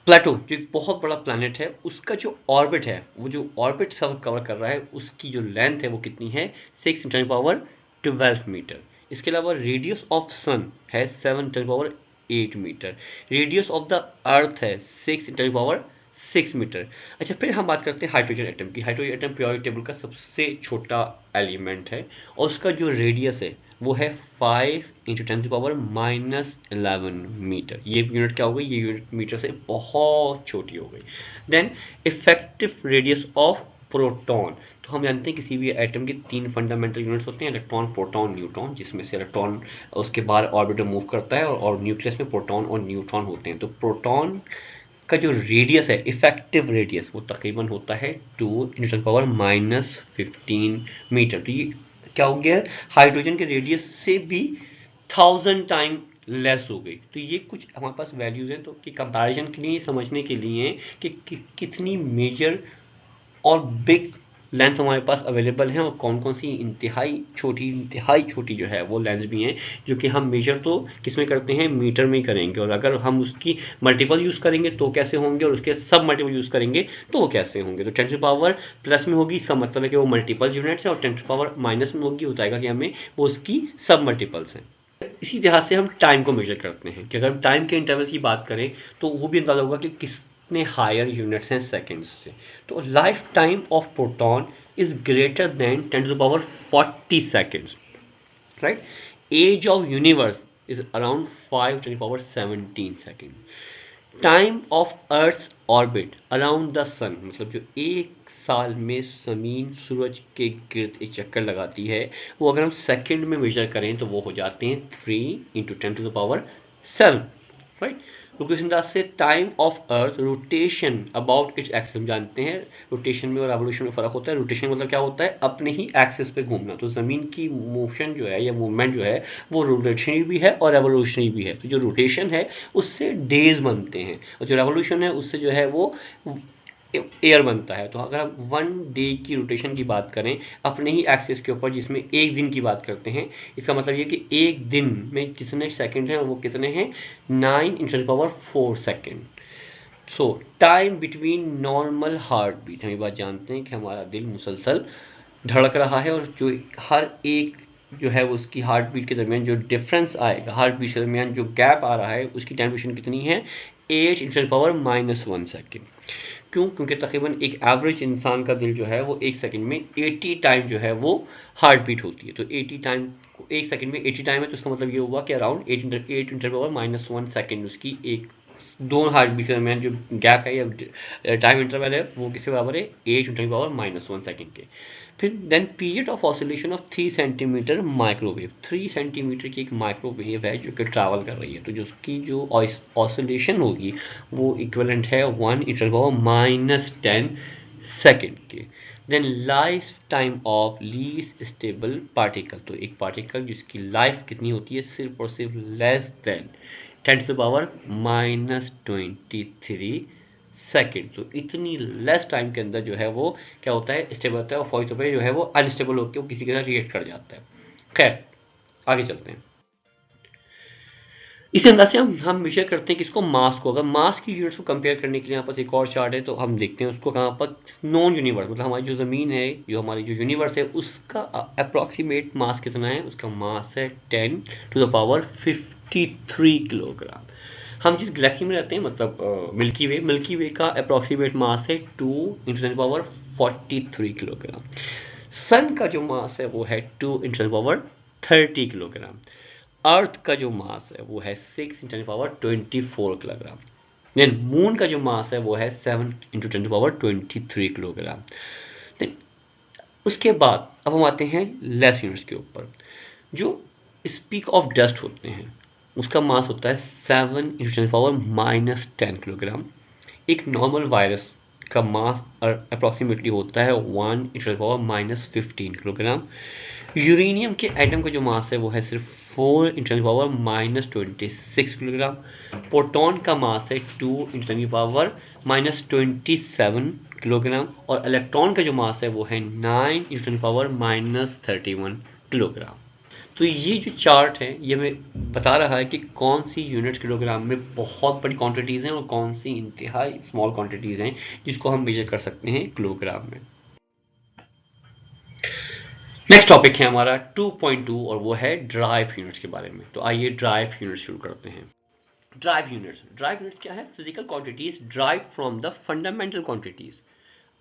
Speaker 2: प्लेटो जो एक बहुत बड़ा प्लैनेट है, उसका जो ऑर्बिट है, वो जो ऑर्बिट सब कवर कर रहा है, उसकी जो लेंथ है वो कितनी है 6 × 10⁻12 मीटर। इसके अलावा रेडियस ऑफ सन है 7 × 10⁸ metre. Radius of the earth है 6 × 10⁻6 मीटर। अच्छा, फिर हम बात करते हैं हाइड्रोजन एटम की। हाइड्रोजन एटम पीरियोडिक टेबल का सबसे छोटा एलिमेंट है और उसका जो रेडियस है वो है 5 × 10⁻11 मीटर। ये यूनिट क्या हो गई, ये यूनिट मीटर से बहुत छोटी हो गई। Then effective radius of proton, तो हम जानते हैं किसी भी एटम के 3 फंडामेंटल यूनिट्स होते हैं, इलेक्ट्रॉन, प्रोटॉन, न्यूट्रॉन, जिसमें से इलेक्ट्रॉन उसके बाद ऑर्बिट में मूव करता है और न्यूक्लियस में प्रोटॉन और न्यूट्रॉन होते हैं। तो प्रोटॉन का जो रेडियस है, इफेक्टिव रेडियस, वो तकरीबन होता है 2 × 10⁻15 मीटर। तो ये क्या हो गया, हाइड्रोजन के रेडियस से भी 1000 टाइम लेस हो गई। तो ये कुछ हमारे पास वैल्यूज हैं, तो कि कंपैरिजन के लिए, समझने के लिए कि कितनी मेजर और बिग लेंस हमारे पास अवेलेबल हैं और कौन कौन सी इंतहाई छोटी जो है वो लेंस भी हैं, जो कि हम मेजर तो किसमें करते हैं, मीटर में ही करेंगे। और अगर हम उसकी मल्टीपल यूज़ करेंगे तो कैसे होंगे, और उसके सब मल्टीपल यूज़ करेंगे तो वो कैसे होंगे। तो 10⁻+ में होगी, इसका मतलब है कि वो मल्टीपल यूनिट्स है, और 10⁻- में होगी, हो जाएगा कि हमें वो उसकी सब मल्टीपल्स हैं। इसी लिहाज से हम टाइम को मेजर करते हैं कि अगर हम टाइम के इंटरवल की बात करें तो वो भी अंदाजा होगा कि कितने हायर यूनिट्स हैं सेकंड्स से। तो life time of proton is greater than 10⁻40 seconds, right. Age of universe is around 5 × 10⁻17 second. Time of earth orbit around the sun, मतलब जो एक साल में जमीन सूरज के गिर्द एक चक्कर लगाती है, वो अगर हम सेकंड में मेजर करें तो वो हो जाते हैं 3 × 10⁻7, राइट। तो किस अंदाज से time of earth rotation about its axis, हम जानते हैं रोटेशन में और रेवोल्यूशन में फर्क होता है। रोटेशन मतलब क्या होता है, अपने ही एक्सिस पे घूमना। तो जमीन की मोशन जो है या मूवमेंट जो है वो रोटेशनरी भी है और रेवोल्यूशनरी भी है। तो जो रोटेशन है उससे डेज बनते हैं और जो रेवोल्यूशन है उससे जो है वो एयर बनता है। तो अगर हम 1 डे की रोटेशन की बात करें अपने ही एक्सिस के ऊपर, जिसमें एक दिन की बात करते हैं, इसका मतलब ये कि एक दिन में कितने सेकंड हैं, और वो कितने हैं 9 × 10⁻4 second. So time between normal heart beat, हम ये बात जानते हैं कि हमारा दिल मुसलसल धड़क रहा है, और जो हर एक जो है उसकी हार्ट बीट के दरमियान जो डिफरेंस आएगा, हार्ट बीट के दरमियान जो गैप आ रहा है, उसकी टाइम ड्यूरेशन कितनी है 8 × 10⁻−1 सेकंड। क्यों, क्योंकि तकरीबन एक एवरेज इंसान का दिल जो है वो एक सेकंड में 80 टाइम जो है वो हार्ट बीट होती है। तो 80 टाइम, एक सेकंड में 80 टाइम है, तो इसका मतलब ये हुआ कि अराउंड 8 × 10⁻−1 सेकंड उसकी एक दो हार्ट बीट के दरमियान जो गैप है या टाइम इंटरवल है वो किसके बराबर है 8 × 10⁻−1 सेकंड के। फिर then period of oscillation of 3 centimetre microwave, 3 centimetre की एक माइक्रोवेव है जो कि ट्रैवल कर रही है। तो जो उसकी जो ऑसिलेशन होगी वो इक्विवेलेंट है 1 × 10⁻10 सेकंड के। Then life time of least stable particle, तो एक पार्टिकल जिसकी लाइफ कितनी होती है सिर्फ और सिर्फ लेस देन 10⁻⁻23 सेकेंड। तो इतनी लेस टाइम के अंदर जो है वो क्या होता है, स्टेबल होता है, और फॉर जो है वो अनस्टेबल होकर वो किसी के साथ रिएक्ट कर जाता है। खैर आगे चलते हैं। इस अंदाज से हम मेजर करते हैं किसको, मास को। अगर मास की यूनिट्स को कंपेयर करने के लिए यहाँ पर एक और चार्ट है, तो हम देखते हैं उसको कहाँ पर, नॉन यूनिवर्स, मतलब हमारी जो ज़मीन है, जो हमारी जो यूनिवर्स है, उसका अप्रॉक्सीमेट मास कितना है, उसका मास है 10⁻53 किलोग्राम। हम जिस गैलेक्सी में रहते हैं, मतलब मिल्की वे का अप्रॉक्सीमेट मास है 2 × 10⁻43 किलोग्राम। सन का जो मास है वो है 2 × 10⁻30 किलोग्राम। अर्थ का जो मास है वो है 6 × 10⁻24 किलोग्राम। देन मून का जो मास है वो है 7 × 10⁻23 किलोग्राम। देन उसके बाद अब हम आते हैं लेस यूनिट्स के ऊपर। जो स्पीक ऑफ डस्ट होते हैं उसका मास होता है 7 × 10⁻⁻10 किलोग्राम। एक नॉर्मल वायरस का मास अप्रॉक्सीमेटली होता है 1 × 10⁻⁻15 किलोग्राम। यूरेनियम के एटम का जो मास है वो है सिर्फ 4 × 10⁻26 किलोग्राम। प्रोटॉन का मास है 2 × 10⁻27 किलोग्राम और इलेक्ट्रॉन का जो मास है वो है 9 × 10⁻31 किलोग्राम। तो ये जो चार्ट है ये हमें बता रहा है कि कौन सी यूनिट किलोग्राम में बहुत बड़ी क्वांटिटीज़ हैं और कौन सी इंतहाई स्मॉल क्वांटिटीज़ हैं जिसको हम मेजर कर सकते हैं किलोग्राम में। नेक्स्ट टॉपिक है हमारा 2.2 और वो है ड्राइव यूनिट्स के बारे में। तो आइए ड्राइव यूनिट्स शुरू करते हैं। ड्राइव यूनिट्स क्या है? Physical quantities derived from the fundamental quantities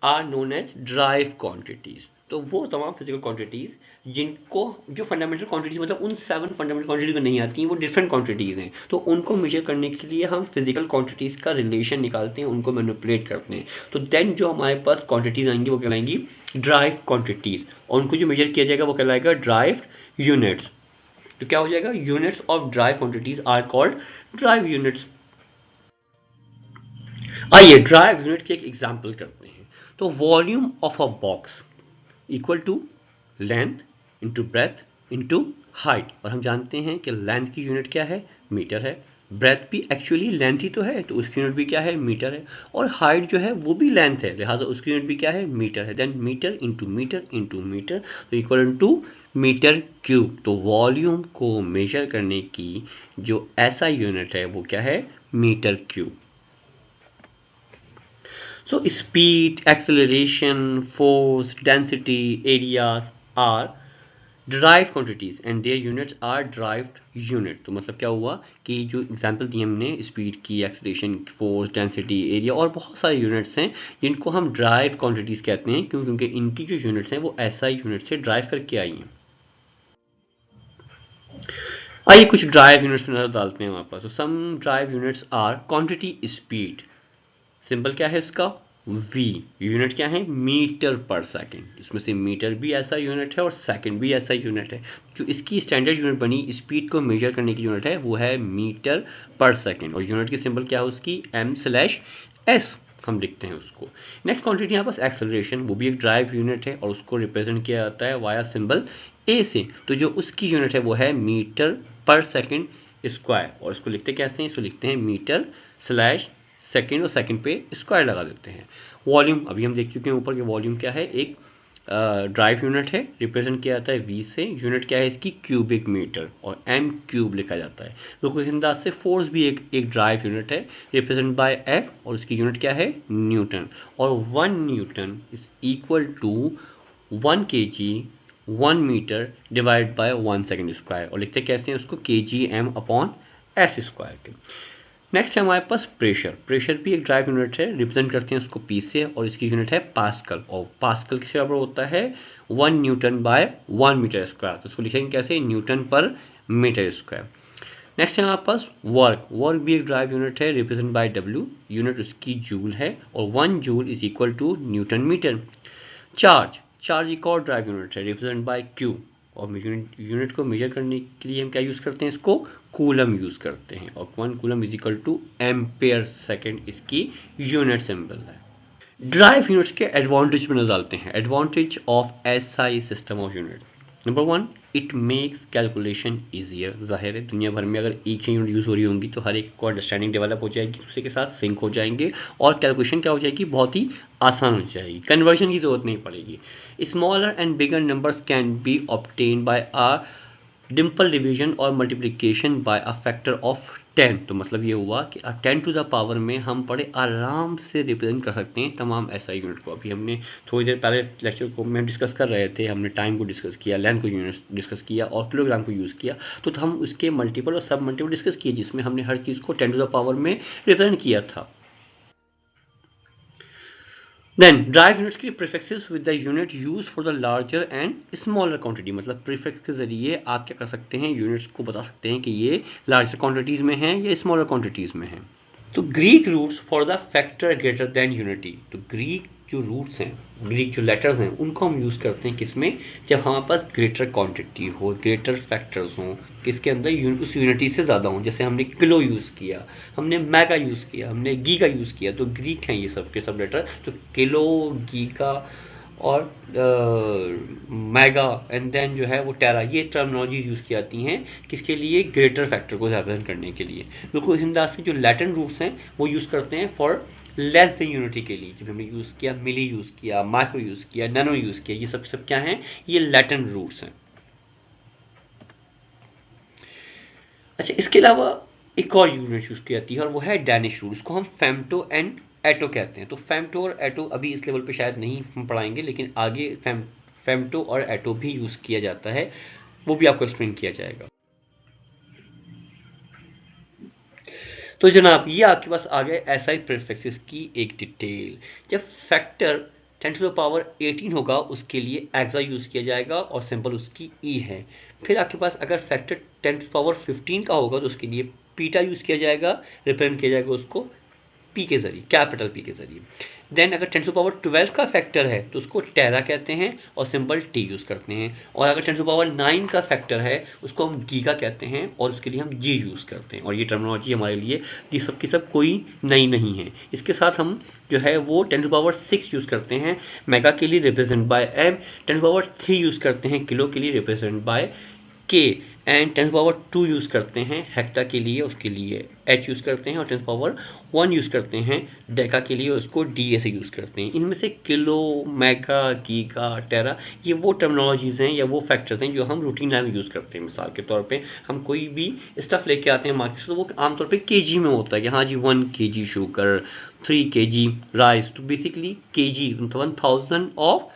Speaker 2: are known as derived quantities. तो वो तमाम फिजिकल क्वांटिटीज जिनको जो फंडामेंटल क्वांटिटीज मतलब उन 7 फंडामेंटल क्वांटिटीज में नहीं आती हैं, वो डिफरेंट क्वांटिटीज हैं। तो उनको मेजर करने के लिए हम फिजिकल क्वांटिटीज का रिलेशन निकालते हैं, उनको मैनिपुलेट करते हैं। तो देन जो हमारे पास क्वांटिटीज आएंगी वो कहलाएंगी ड्राइव क्वांटिटीज और उनको जो मेजर किया जाएगा वो कहलाएगा ड्राइव यूनिट्स। तो क्या हो जाएगा? Units of derived quantities are called derived units. आइए ड्राइव यूनिट की एक एग्जांपल करते हैं। तो volume of a box equal to length into breadth into height. और हम जानते हैं कि लेंथ की यूनिट क्या है? मीटर है। ब्रेथ भी एक्चुअली लेंथ ही तो है, तो उसकी यूनिट भी क्या है? मीटर है। और हाइट जो है वो भी लेंथ है, लिहाजा उसकी यूनिट भी क्या है? मीटर है। Then metre into metre into metre तो इक्वल टू मीटर क्यूब। तो वॉल्यूम को मेजर करने की जो ऐसा यूनिट है वो क्या है? Metre cube. So speed, acceleration, force, density, areas are derived quantities and their units are derived unit। तो मतलब क्या हुआ कि जो एग्जांपल दी हमने स्पीड की, एक्सेलरेशन, फोर्स, डेंसिटी, एरिया और बहुत सारे यूनिट्स हैं जिनको हम ड्राइव क्वांटिटीज कहते हैं क्योंकि इनकी जो यूनिट्स हैं वो ऐसा यूनिट से ड्राइव करके आई हैं। आइए कुछ ड्राइव यूनिट्स में नजर डालते हैं हमारे पास। तो some derived units are quantity speed. Symbol क्या है इसका? v। यूनिट क्या है? मीटर पर सेकंड। इसमें से मीटर भी ऐसा यूनिट है और सेकंड भी ऐसा यूनिट है। जो इसकी स्टैंडर्ड यूनिट बनी स्पीड को मेजर करने की यूनिट है वो है मीटर पर सेकंड और यूनिट की सिंबल क्या है उसकी? m/s हम लिखते हैं उसको। नेक्स्ट क्वांटिटी यहाँ पास एक्सेलरेशन, वो भी एक ड्राइव यूनिट है और उसको रिप्रेजेंट किया जाता है वाया सिंबल a से। तो जो उसकी यूनिट है वो है मीटर पर सेकंड स्क्वायर और इसको लिखते कैसे हैं? इसको लिखते हैं मीटर स्लैश सेकेंड और सेकेंड पे स्क्वायर लगा देते हैं। वॉल्यूम अभी हम देख चुके हैं ऊपर कि वॉल्यूम क्या है? एक ड्राइव यूनिट है, रिप्रेजेंट किया जाता है v से। यूनिट क्या है इसकी? क्यूबिक मीटर और m क्यूब लिखा जाता है। तो कुछ अंदाज से फोर्स भी एक ड्राइव यूनिट है, रिप्रेजेंट बाय f और उसकी यूनिट क्या है? न्यूटन। और 1 newton is equal to 1 kg 1 metre divide by 1 second square और लिखते कैसे हैं उसको? kgm/s स्क्वायर के। नेक्स्ट है हमारे पास प्रेशर भी एक ड्राइव यूनिट है, रिप्रेजेंट करते हैं उसको P से और इसकी यूनिट है पास्कल और पास्कल किसके बराबर होता है? 1 न्यूटन बाय 1 मीटर स्क्वायर। तो उसको लिखेंगे कैसे? न्यूटन पर मीटर स्क्वायर। नेक्स्ट है हमारे पास वर्क भी एक ड्राइव यूनिट है, रिप्रेजेंट बाय W। यूनिट उसकी जूल है और 1 joule is equal to newton metre. Charge एक और ड्राइव यूनिट है, रिप्रेजेंट बाय Q और यूनिट को मेजर करने के लिए हम क्या यूज करते हैं? इसको कूलम यूज करते हैं और 1 coulomb is equal to ampere second इसकी यूनिट सिंबल है। ड्राइव यूनिट्स के एडवांटेज में नजर डालते हैं। Advantage of SI system of unit. Number 1, it makes calculation easier. जाहिर है दुनिया भर में अगर एक ही यूनिट यूज हो रही होंगी तो हर एक को अंडरस्टैंडिंग डेवलप हो जाएगी, दूसरे के साथ सिंक हो जाएंगे और कैलकुलेशन क्या हो जाएगी? बहुत ही आसान हो जाएगी, कन्वर्जन की जरूरत नहीं पड़ेगी। Smaller and bigger numbers can be obtain by a simple division or multiplication by a factor of 10। तो मतलब ये हुआ कि 10 टू द पावर में हम बड़े आराम से रिप्रेजेंट कर सकते हैं तमाम ऐसा यूनिट को। अभी हमने थोड़ी देर पहले लेक्चर को में डिस्कस कर रहे थे, हमने टाइम को डिस्कस किया, लेंथ को डिस्कस किया और किलोग्राम को यूज़ किया। तो हम उसके मल्टीपल और सब मल्टीपल डिस्कस किए जिसमें हमने हर चीज़ को 10 टू द पावर में रिप्रेजेंट किया था। देन ड्राइव यूनिट्स की prefixes with the unit use for the larger and smaller quantity. मतलब प्रीफिक्स के जरिए आप क्या कर सकते हैं? यूनिट्स को बता सकते हैं कि ये लार्जर क्वांटिटीज में हैं या स्मॉलर क्वांटिटीज में हैं। तो Greek roots for the factor greater than unity. तो ग्रीक जो रूट्स हैं, ग्रीक जो लेटर्स हैं, उनको हम यूज़ करते हैं किसमें, जब हमारे पास ग्रेटर क्वांटिटी हो, ग्रेटर फैक्टर्स हों, किसके अंदर उस यूनिटी से ज़्यादा हों। जैसे हमने किलो यूज़ किया, हमने मेगा यूज़ किया, हमने गीगा यूज़ किया, तो ग्रीक हैं ये सब के सब लेटर। तो किलो, गीगा और मेगा एंड देन जो है वो टेरा, ये टर्मिनोलॉजीज यूज़ की जाती हैं किसके लिए, ग्रेटर फैक्टर को रिप्रेजेंट करने के लिए। बिल्कुल इसी अंदाज से जो लैटिन रूट्स हैं वो यूज़ करते हैं फॉर लेस देन यूनिटी के लिए। जब हमने यूज़ किया मिली यूज़ किया, माइक्रो यूज़ किया, नैनो यूज़ किया, ये सब क्या हैं, ये लैटिन रूट्स हैं। अच्छा, इसके अलावा एक और यूनिट यूज़ की जाती है और वो है डैनिश रूल। इसको हम फेम्टो एंड एटो कहते हैं। तो फेम्टो और एटो अभी इस लेवल पे शायद नहीं हम पढ़ाएंगे, लेकिन आगे फेम्टो और एटो भी यूज़ किया जाता है, वो भी आपको एक्सप्लेन किया जाएगा। तो जनाब ये आपके पास आ गए एसआई प्रीफिक्सेस की एक डिटेल। जब फैक्टर 10 टू द पावर 18 होगा उसके लिए एक्सा यूज़ किया जाएगा और सिंबल उसकी ई है। फिर आपके पास अगर फैक्टर 10 टू द पावर 15 का होगा तो उसके लिए पीटा यूज़ किया जाएगा, रिप्रेजेंट किया जाएगा उसको पी के जरिए, कैपिटल पी के जरिए। देन अगर 10 टू पावर 12 का फैक्टर है तो उसको टेरा कहते हैं और सिंबल टी यूज़ करते हैं। और अगर 10 टू पावर 9 का फैक्टर है उसको हम गीगा कहते हैं और उसके लिए हम जी यूज़ करते हैं। और ये टर्मिनोलॉजी हमारे लिए ये सब की सब कोई नई नहीं है। इसके साथ हम जो है वो 10 टू पावर 6 यूज़ करते हैं मेगा के लिए, represent by M. 10 to power 3 use करते हैं किलो के लिए, represent by K. And 10 power 2 use करते हैं हेक्टा के लिए, उसके लिए एच यूज़ करते हैं। और 10 पावर 1 यूज़ करते हैं डेका के लिए, उसको डी ए से यूज़ करते हैं। इनमें से किलो, मेगा, गीगा, टेरा, ये वो टर्मिनोलॉजीज़ हैं या वो फैक्टर्स हैं जो हम रूटीन लाइफ में यूज़ करते हैं। मिसाल के तौर पे हम कोई भी स्टफ़ लेके आते हैं मार्केट से तो वो आमतौर पे केजी में होता है कि हाँ जी 1 kg शुगर, 3 kg राइस। तो बेसिकली केजी मतलब 1000 of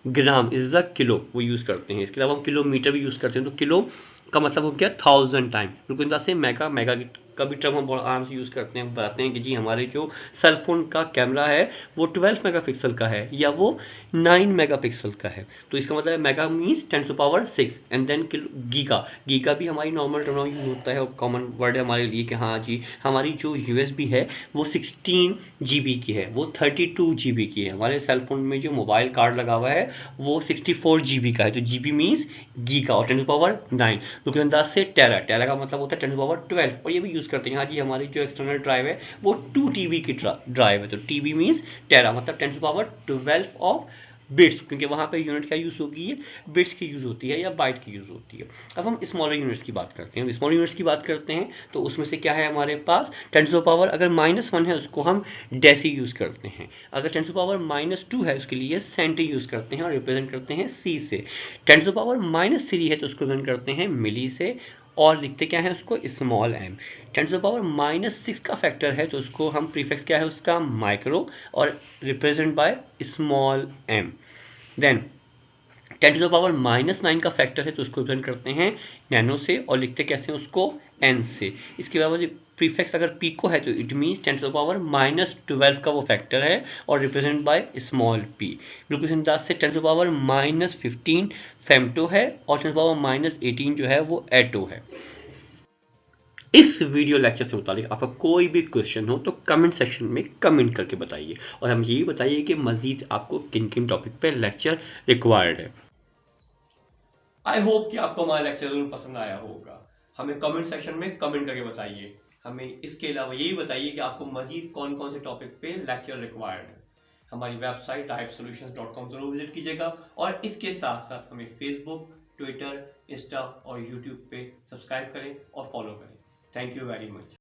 Speaker 2: gram is the kilo, वो यूज़ करते हैं। इसके अलावा हम किलोमीटर भी यूज़ करते हैं। तो किलो का मतलब हो गया 1000 टाइम। बिल्कुल अंदाज से मेगा का भी टर्म हम बहुत आराम से यूज़ करते हैं। बताते हैं कि जी हमारे जो सेल फोन का कैमरा है वो 12 मेगापिक्सल का है या वो 9 मेगापिक्सल का है। तो इसका मतलब mega means 10 to power 6 and then giga. Giga भी हमारी नॉर्मल टर्म यूज़ होता है और कॉमन वर्ड है हमारे लिए कि हाँ जी हमारी जो यूएसबी है वो 16 GB की है, वो 32 GB की है। हमारे सेल फोन में जो मोबाइल कार्ड लगा हुआ है वो 64 GB का है। तो GB मीन्स गीगा और 10 टू पावर 9। तो अंदाज से टेरा, टेरा का मतलब होता है 10 टू पावर 12। और ये भी यूज़ करते हैं हाँ जी हमारी जो एक्सटर्नल ड्राइव है वो 2 TB की ड्राइव है। तो TB मीन्स टेरा मतलब 10 टू पावर 12 ऑफ बिट्स, क्योंकि वहाँ पे यूनिट क्या यूज़ होगी, बिट्स की यूज़ होती है या बाइट की यूज़ होती है। अब हम स्मॉलर यूनिट्स की बात करते हैं। स्मॉलर यूनिट्स की बात करते हैं तो उसमें से क्या है हमारे पास 10 टू पावर अगर -1 है उसको हम डेसी यूज़ करते हैं। अगर 10 टू पावर -2 है उसके लिए सेंटी यूज़ करते हैं और रिप्रेजेंट करते हैं सी से। 10 टू पावर -3 है तो उसको रिप्रेजेंट करते हैं मिली से और लिखते क्या है उसको स्मॉल एम। 10 टू पावर -6 का फैक्टर है तो उसको हम प्रीफिक्स क्या है उसका माइक्रो और represent by small m. Then 10 to the power -9 का फैक्टर है तो उसको रिप्रेजेंट करते हैं नैनो से और लिखते कैसे हैं उसको एन से। इसके अलावा जो प्रीफिक्स अगर पिको है तो it means 10 to the power -12 का वो फैक्टर है और रिप्रेजेंट बाय स्मॉल पी। बिल्कुल इस अंदाज से 10 टू द पावर -15 फेम्टो है और 10 टू द पावर -18 जो है वो एटो है। इस वीडियो लेक्चर से मुतालिक आपका कोई भी क्वेश्चन हो तो कमेंट सेक्शन में कमेंट करके बताइए और हम यही बताइए कि मजीद आपको किन किन टॉपिक पे लेक्चर रिक्वायर्ड है।
Speaker 1: आई होप कि आपको हमारा लेक्चर जरूर पसंद आया होगा। हमें कमेंट सेक्शन में कमेंट करके बताइए। हमें इसके अलावा यही बताइए कि आपको मजीद कौन कौन से टॉपिक पे लेक्चर रिक्वायर्ड है। हमारी वेबसाइट iipsolutions.com जरूर विजिट कीजिएगा और इसके साथ साथ हमें फेसबुक, ट्विटर, इंस्टा और यूट्यूब पे सब्सक्राइब करें और फॉलो करें। Thank you very much.